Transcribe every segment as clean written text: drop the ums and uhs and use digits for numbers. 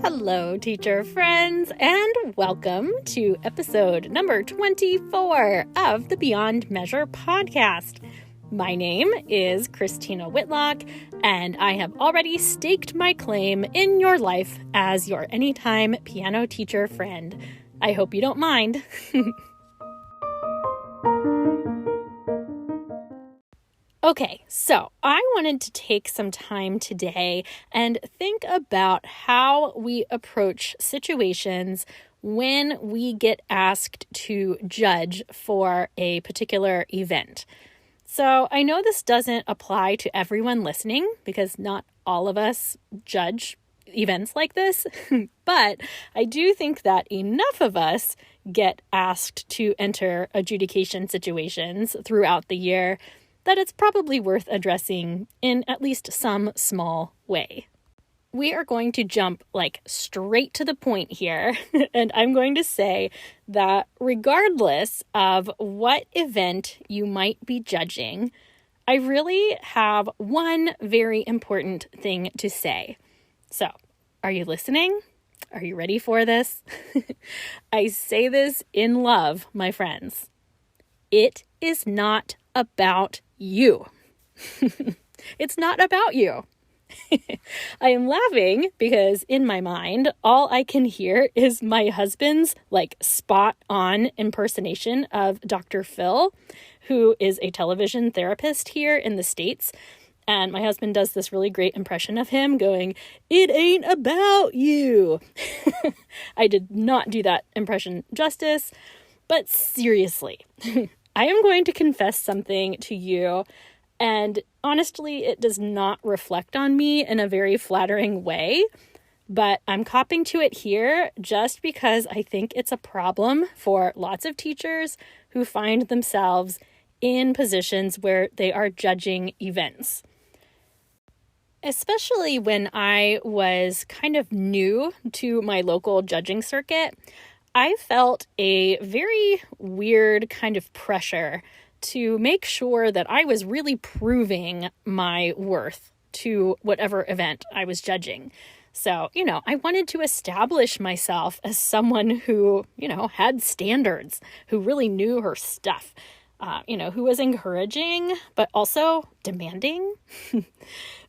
Hello, teacher friends, and welcome to episode number 24 of the Beyond Measure podcast. My name is Christina Whitlock, and I have already staked my claim in your life as your anytime piano teacher friend. I hope you don't mind. Okay, so I wanted to take some time today and think about how we approach situations when we get asked to judge for a particular event. So I know this doesn't apply to everyone listening because not all of us judge events like this, but I do think that enough of us get asked to enter adjudication situations throughout the year that it's probably worth addressing in at least some small way. We are going to jump straight to the point here, and I'm going to say that regardless of what event you might be judging, I really have one very important thing to say. So, are you listening? Are you ready for this? I say this in love, my friends. It is not about you. It's not about you. I am laughing because in my mind, all I can hear is my husband's spot on impersonation of Dr. Phil, who is a television therapist here in the States. And my husband does this really great impression of him going, "It ain't about you." I did not do that impression justice, but seriously, I am going to confess something to you, and honestly, it does not reflect on me in a very flattering way, but I'm copping to it here just because I think it's a problem for lots of teachers who find themselves in positions where they are judging events. Especially when I was kind of new to my local judging circuit, I felt a very weird kind of pressure to make sure that I was really proving my worth to whatever event I was judging. So, I wanted to establish myself as someone who, had standards, who really knew her stuff, who was encouraging, but also demanding.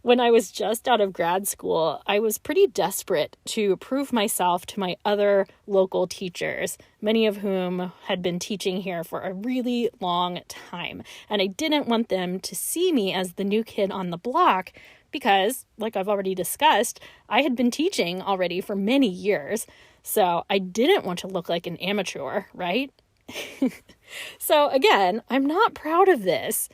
When I was just out of grad school, I was pretty desperate to prove myself to my other local teachers, many of whom had been teaching here for a really long time. And I didn't want them to see me as the new kid on the block because, like I've already discussed, I had been teaching already for many years. So I didn't want to look like an amateur, right? So again, I'm not proud of this,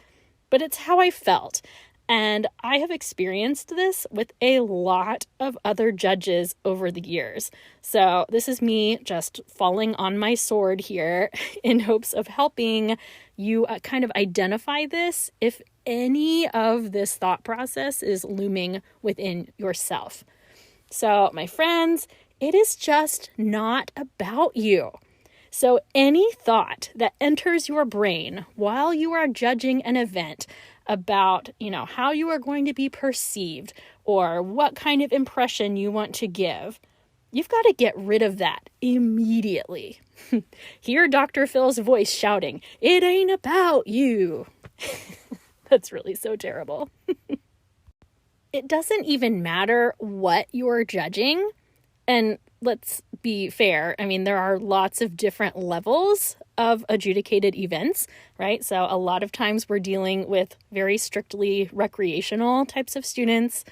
but it's how I felt. And I have experienced this with a lot of other judges over the years. So this is me just falling on my sword here in hopes of helping you kind of identify this if any of this thought process is looming within yourself. So my friends, it is just not about you. So any thought that enters your brain while you are judging an event about, how you are going to be perceived or what kind of impression you want to give, you've got to get rid of that immediately. Hear Dr. Phil's voice shouting, "It ain't about you." That's really so terrible. It doesn't even matter what you're judging. And let's be fair. I mean, there are lots of different levels of adjudicated events, right? So a lot of times we're dealing with very strictly recreational types of students.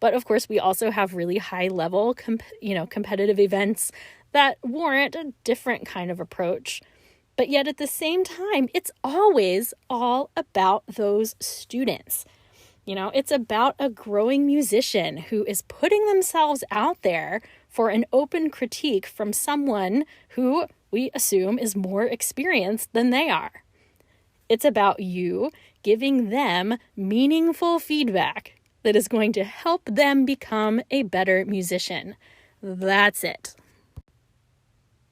But of course, we also have really high level, competitive events that warrant a different kind of approach. But yet at the same time, it's always all about those students. It's about a growing musician who is putting themselves out there for an open critique from someone who we assume is more experienced than they are. It's about you giving them meaningful feedback that is going to help them become a better musician. That's it.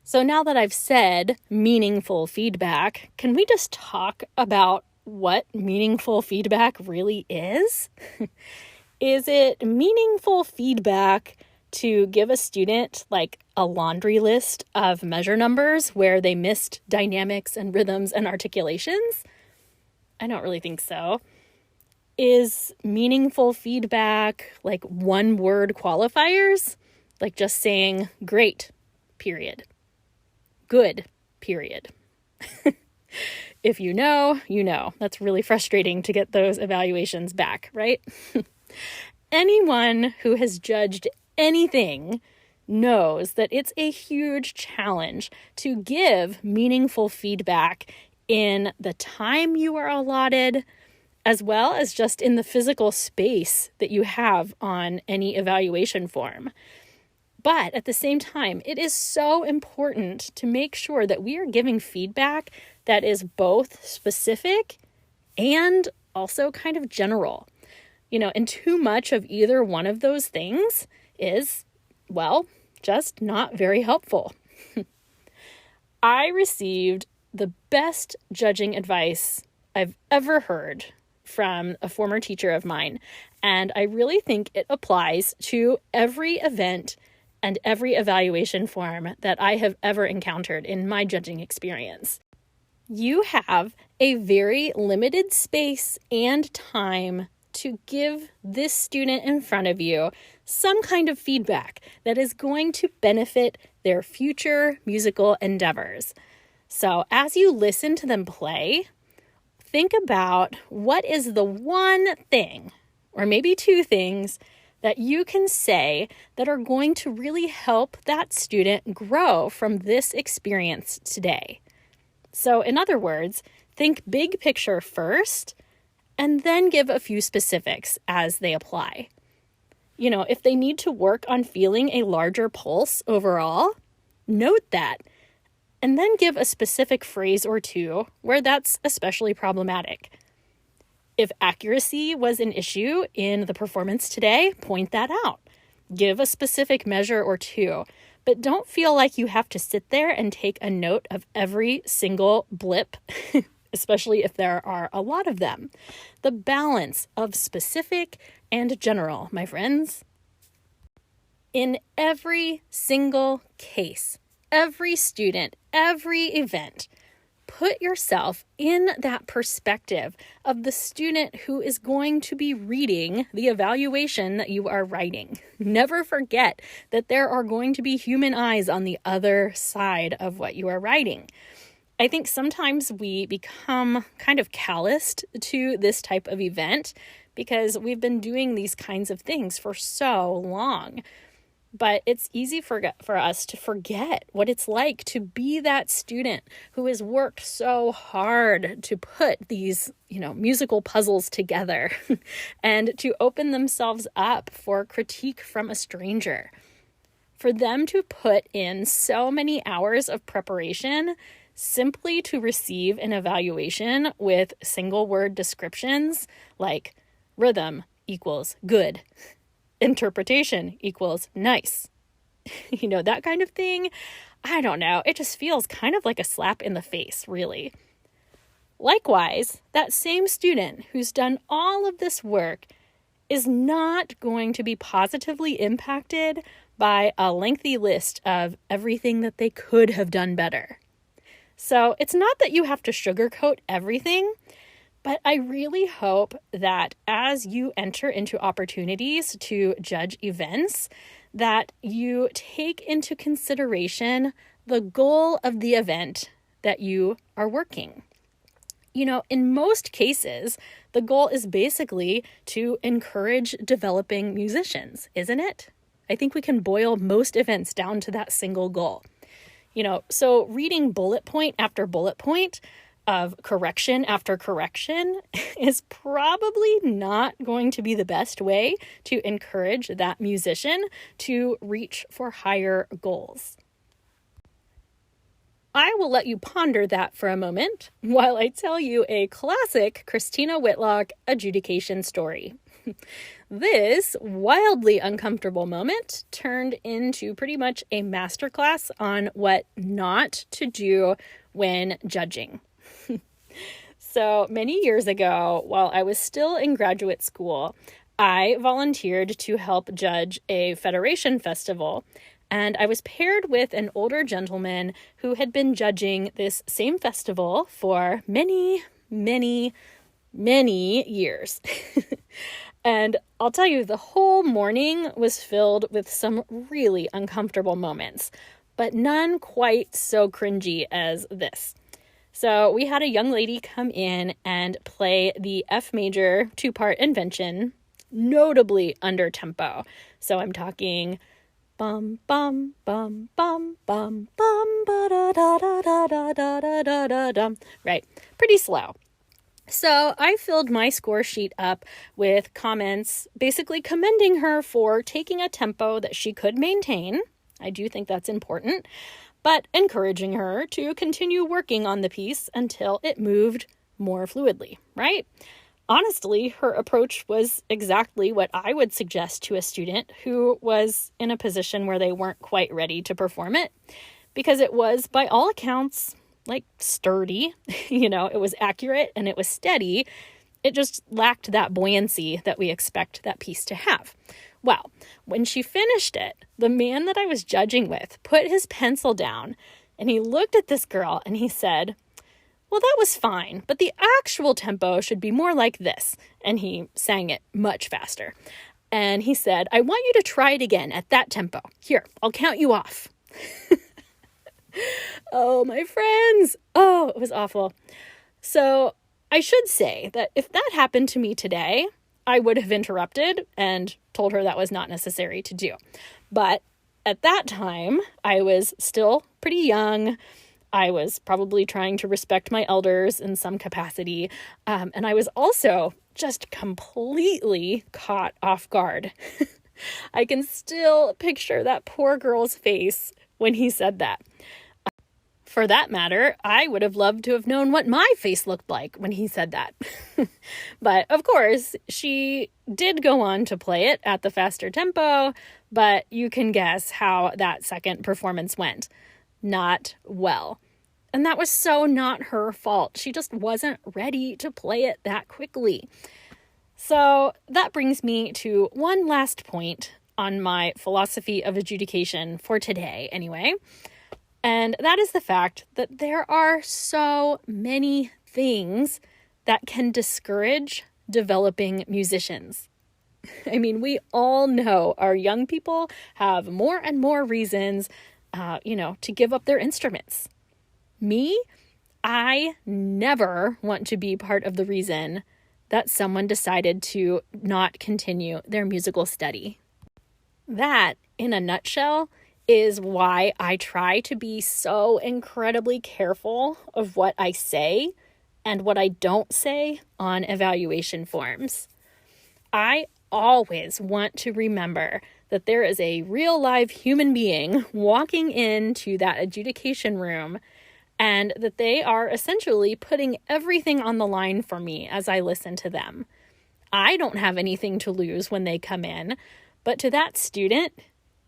So now that I've said meaningful feedback, can we just talk about what meaningful feedback really is? Is it meaningful feedback to give a student like a laundry list of measure numbers where they missed dynamics and rhythms and articulations? I don't really think so. Is meaningful feedback like one-word qualifiers? Like just saying, great, period. Good, period. If you know, you know. That's really frustrating to get those evaluations back, right? Anyone who has judged anything knows that it's a huge challenge to give meaningful feedback in the time you are allotted, as well as just in the physical space that you have on any evaluation form. But at the same time, it is so important to make sure that we are giving feedback that is both specific and also kind of general. And too much of either one of those things is, well, just not very helpful. I received the best judging advice I've ever heard from a former teacher of mine, and I really think it applies to every event and every evaluation form that I have ever encountered in my judging experience. You have a very limited space and time to give this student in front of you some kind of feedback that is going to benefit their future musical endeavors. So as you listen to them play, think about what is the one thing, or maybe two things, that you can say that are going to really help that student grow from this experience today. So in other words, think big picture first, and then give a few specifics as they apply. If they need to work on feeling a larger pulse overall, note that, and then give a specific phrase or two where that's especially problematic. If accuracy was an issue in the performance today, point that out. Give a specific measure or two, but don't feel like you have to sit there and take a note of every single blip, especially if there are a lot of them. The balance of specific and general, my friends. In every single case, every student, every event, put yourself in that perspective of the student who is going to be reading the evaluation that you are writing. Never forget that there are going to be human eyes on the other side of what you are writing. I think sometimes we become kind of calloused to this type of event because we've been doing these kinds of things for so long. But it's easy for us to forget what it's like to be that student who has worked so hard to put these, musical puzzles together and to open themselves up for critique from a stranger. For them to put in so many hours of preparation simply to receive an evaluation with single word descriptions like rhythm equals good, interpretation equals nice. That kind of thing. I don't know. It just feels kind of like a slap in the face, really. Likewise, that same student who's done all of this work is not going to be positively impacted by a lengthy list of everything that they could have done better. So it's not that you have to sugarcoat everything, but I really hope that as you enter into opportunities to judge events, that you take into consideration the goal of the event that you are working. In most cases, the goal is basically to encourage developing musicians, isn't it? I think we can boil most events down to that single goal. So reading bullet point after bullet point of correction after correction is probably not going to be the best way to encourage that musician to reach for higher goals. I will let you ponder that for a moment while I tell you a classic Christina Whitlock adjudication story. This wildly uncomfortable moment turned into pretty much a masterclass on what not to do when judging. So many years ago, while I was still in graduate school, I volunteered to help judge a Federation festival, and I was paired with an older gentleman who had been judging this same festival for many, many, many years. And I'll tell you, the whole morning was filled with some really uncomfortable moments, but none quite so cringy as this. So we had a young lady come in and play the F major 2-part invention, notably under tempo. So I'm talking bum bum bum bum bum bum ba da da da da da da da da da dum. Right, pretty slow. So I filled my score sheet up with comments basically commending her for taking a tempo that she could maintain. I do think that's important, but encouraging her to continue working on the piece until it moved more fluidly, right? Honestly, her approach was exactly what I would suggest to a student who was in a position where they weren't quite ready to perform it, because it was, by all accounts, like sturdy, it was accurate and it was steady. It just lacked that buoyancy that we expect that piece to have. Well, when she finished it, the man that I was judging with put his pencil down and he looked at this girl and he said, "Well, that was fine, but the actual tempo should be more like this." And he sang it much faster. And he said, "I want you to try it again at that tempo. Here, I'll count you off." Oh, my friends. Oh, it was awful. So I should say that if that happened to me today, I would have interrupted and told her that was not necessary to do. But at that time, I was still pretty young. I was probably trying to respect my elders in some capacity. And I was also just completely caught off guard. I can still picture that poor girl's face when he said that. For that matter, I would have loved to have known what my face looked like when he said that. But of course, she did go on to play it at the faster tempo, but you can guess how that second performance went. Not well. And that was so not her fault. She just wasn't ready to play it that quickly. So that brings me to one last point on my philosophy of adjudication for today, anyway. And that is the fact that there are so many things that can discourage developing musicians. I mean, we all know our young people have more and more reasons, to give up their instruments. Me, I never want to be part of the reason that someone decided to not continue their musical study. That, in a nutshell, is why I try to be so incredibly careful of what I say and what I don't say on evaluation forms. I always want to remember that there is a real live human being walking into that adjudication room and that they are essentially putting everything on the line for me as I listen to them. I don't have anything to lose when they come in, but to that student,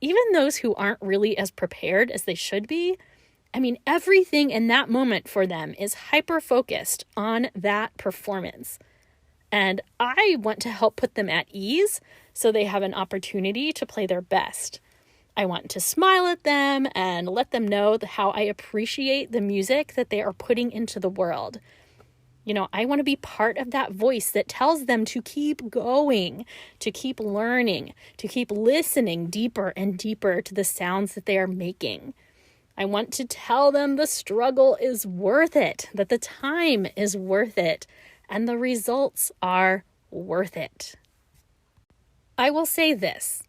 even those who aren't really as prepared as they should be, everything in that moment for them is hyper-focused on that performance. And I want to help put them at ease so they have an opportunity to play their best. I want to smile at them and let them know how I appreciate the music that they are putting into the world. I want to be part of that voice that tells them to keep going, to keep learning, to keep listening deeper and deeper to the sounds that they are making. I want to tell them the struggle is worth it, that the time is worth it, and the results are worth it. I will say this.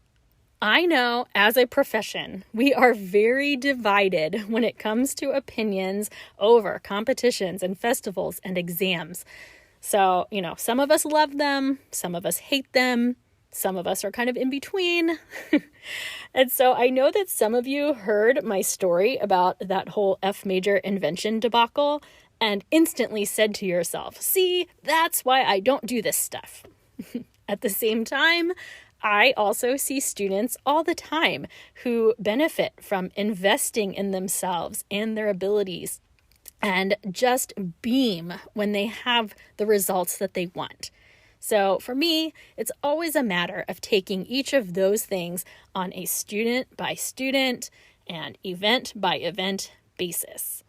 I know as a profession, we are very divided when it comes to opinions over competitions and festivals and exams. So, some of us love them, some of us hate them, some of us are kind of in between. And so I know that some of you heard my story about that whole F major invention debacle and instantly said to yourself, "See, that's why I don't do this stuff." At the same time, I also see students all the time who benefit from investing in themselves and their abilities and just beam when they have the results that they want. So for me, it's always a matter of taking each of those things on a student by student and event by event basis.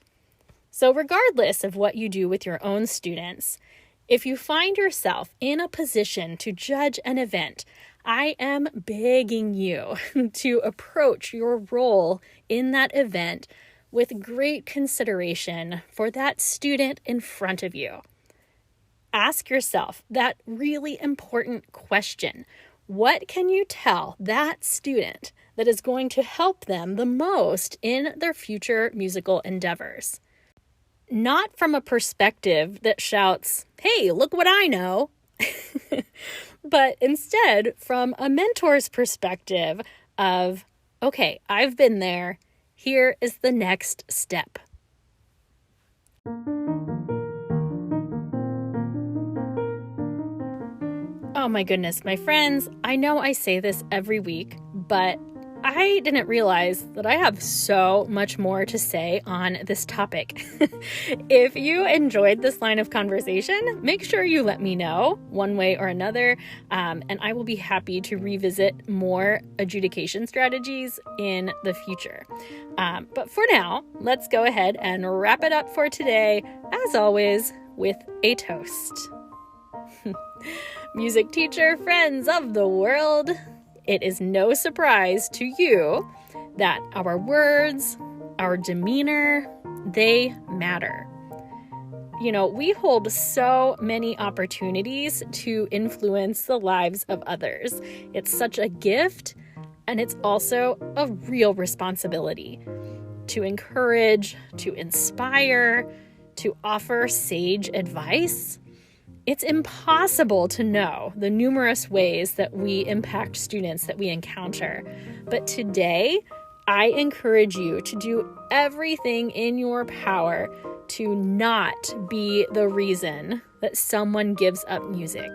So regardless of what you do with your own students, if you find yourself in a position to judge an event, I am begging you to approach your role in that event with great consideration for that student in front of you. Ask yourself that really important question. What can you tell that student that is going to help them the most in their future musical endeavors? Not from a perspective that shouts, "Hey, look what I know," but instead from a mentor's perspective of, "Okay, I've been there. Here is the next step." Oh my goodness, my friends, I know I say this every week, but I didn't realize that I have so much more to say on this topic. If you enjoyed this line of conversation, make sure you let me know one way or another, and I will be happy to revisit more adjudication strategies in the future. But for now, let's go ahead and wrap it up for today, as always, with a toast. Music teacher friends of the world, it is no surprise to you that our words, our demeanor, they matter. You know, we hold so many opportunities to influence the lives of others. It's such a gift, and it's also a real responsibility to encourage, to inspire, to offer sage advice. It's impossible to know the numerous ways that we impact students that we encounter. But today, I encourage you to do everything in your power to not be the reason that someone gives up music.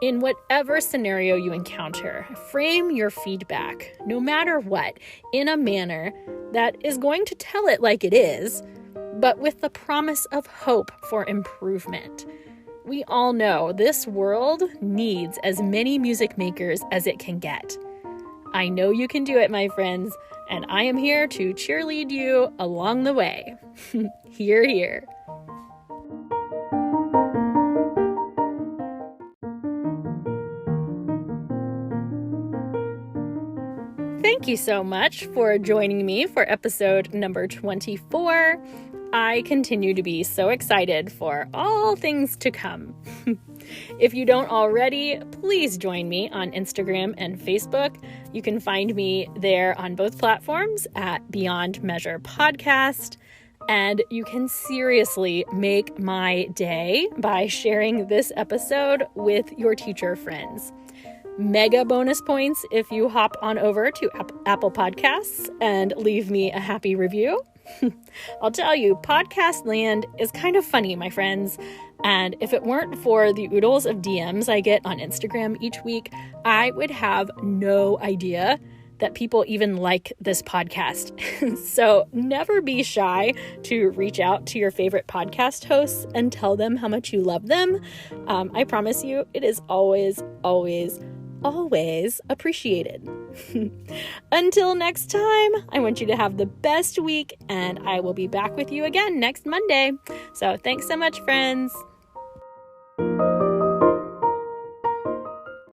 In whatever scenario you encounter, frame your feedback, no matter what, in a manner that is going to tell it like it is, but with the promise of hope for improvement. We all know this world needs as many music makers as it can get. I know you can do it, my friends, and I am here to cheerlead you along the way. Hear, hear. Thank you so much for joining me for episode number 24. I continue to be so excited for all things to come. If you don't already, please join me on Instagram and Facebook. You can find me there on both platforms at Beyond Measure Podcast. And you can seriously make my day by sharing this episode with your teacher friends. Mega bonus points if you hop on over to Apple Podcasts and leave me a happy review. I'll tell you, podcast land is kind of funny, my friends. And if it weren't for the oodles of DMs I get on Instagram each week, I would have no idea that people even like this podcast. So never be shy to reach out to your favorite podcast hosts and tell them how much you love them. I promise you, it is always, always, always appreciated. Until next time, I want you to have the best week, and I will be back with you again next Monday. So thanks so much, friends.